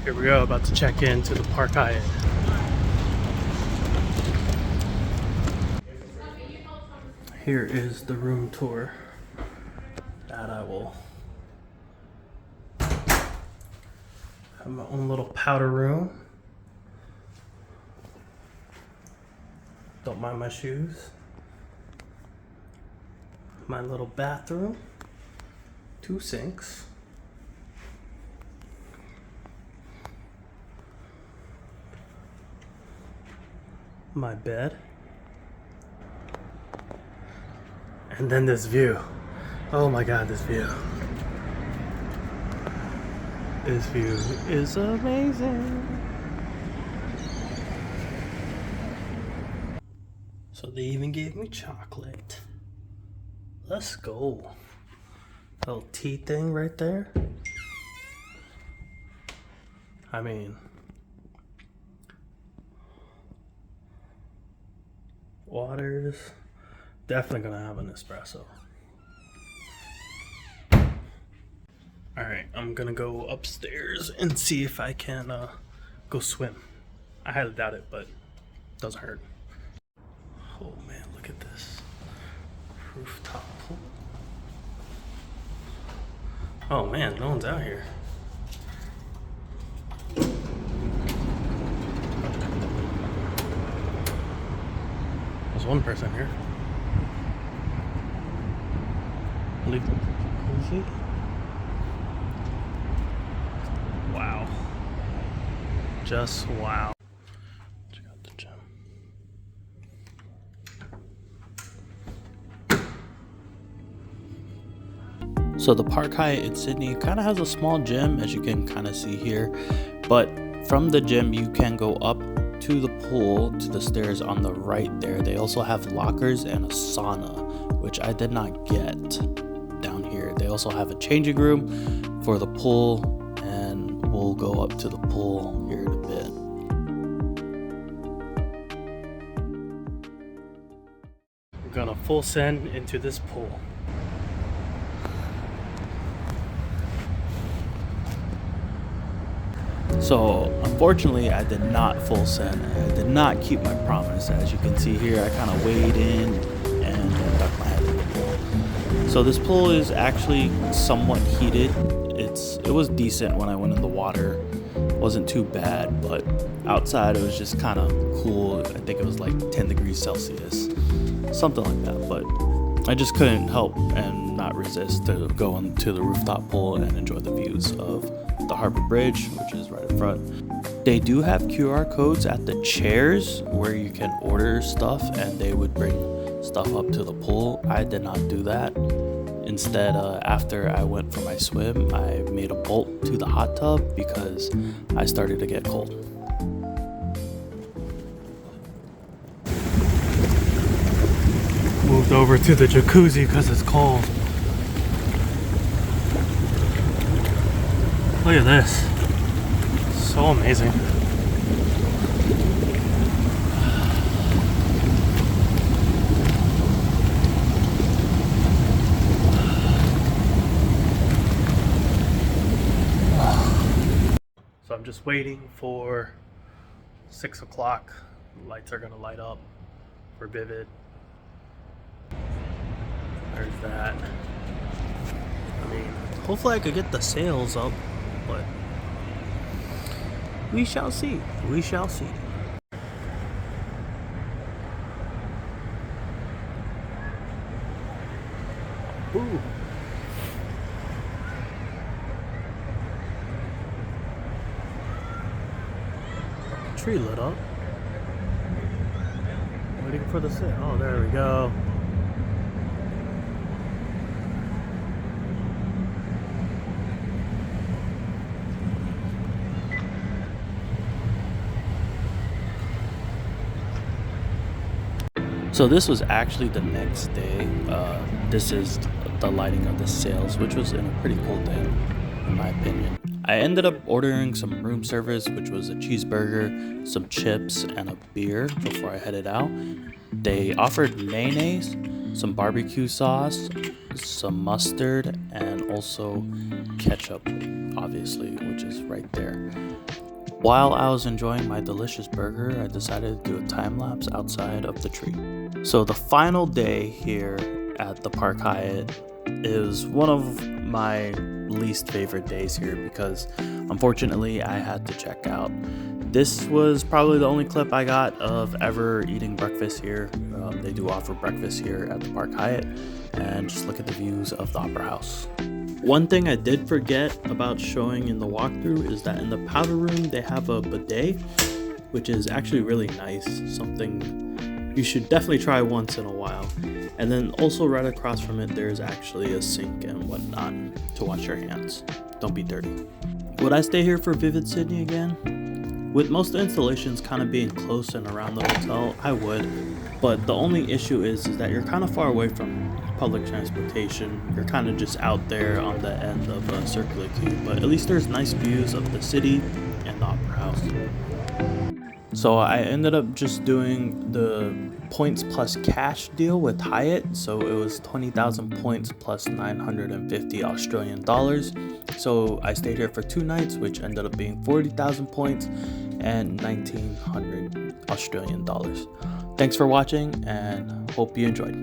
Here we go, about to check into the Park Hyatt. Here is the room tour that I will have my own little powder room. Don't mind my shoes. My little bathroom, 2 sinks. My bed. And then this view. Oh my god, this view. This view is amazing. So they even gave me chocolate. Let's go. Little tea thing right there. I mean, waters. Definitely gonna have an espresso. Alright, I'm gonna go upstairs and see if I can go swim. I highly doubt it, but it doesn't hurt. Oh man, look at this. Rooftop pool. Oh man, no one's out here. There's one person here. Leave the jacuzzi. Wow. Just wow. Check out the gym. So the Park Hyatt in Sydney kind of has a small gym, as you can kind of see here, but from the gym you can go up to the pool, to the stairs on the right there. They also have lockers and a sauna, which I did not get down here. They also have a changing room for the pool, and we'll go up to the pool here in a bit. We're gonna full send into this pool. So unfortunately I did not full send. I did not keep my promise. As you can see here, I kind of waded in and then ducked my head in the pool. So this pool is actually somewhat heated. It was decent when I went in the water. It wasn't too bad, but outside it was just kind of cool. I think it was like 10 degrees Celsius, something like that. But I just couldn't help and not resist to go into the rooftop pool and enjoy the views of the Harbor Bridge, which is right in front. They do have QR codes at the chairs where you can order stuff and they would bring stuff up to the pool. I did not do that. Instead, after I went for my swim, I made a bolt to the hot tub because I started to get cold. Moved over to the jacuzzi because it's cold. Look at this. So amazing. So I'm just waiting for 6 o'clock. The lights are gonna light up for Vivid. There's that. I mean, hopefully I could get the sails up, but we shall see. We shall see. Ooh. Tree lit up. Waiting for the sail. Oh, there we go. So this was actually the next day. This is the lighting of the sails, which was a pretty cool day, in my opinion. I ended up ordering some room service, which was a cheeseburger, some chips, and a beer before I headed out. They offered mayonnaise, some barbecue sauce, some mustard, and also ketchup, obviously, which is right there. While I was enjoying my delicious burger, I decided to do a time lapse outside of the tree. So the final day here at the Park Hyatt is one of my least favorite days here because unfortunately I had to check out. This was probably the only clip I got of ever eating breakfast here. They do offer breakfast here at the Park Hyatt, and just look at the views of the Opera House. One thing I did forget about showing in the walkthrough is that in the powder room they have a bidet, which is actually really nice, something you should definitely try once in a while. And then also right across from it there's actually a sink and whatnot to wash your hands. Don't be dirty. Would I stay here for Vivid Sydney again? With most installations kind of being close and around the hotel, I would. But the only issue is that you're kind of far away from public transportation. You're kind of just out there on the end of a circular queue. But at least there's nice views of the city and the Opera House. So I ended up just doing the points plus cash deal with Hyatt. So it was 20,000 points plus 950 Australian dollars. So I stayed here for 2 nights, which ended up being 40,000 points and 1,900 Australian dollars. Thanks for watching and hope you enjoyed.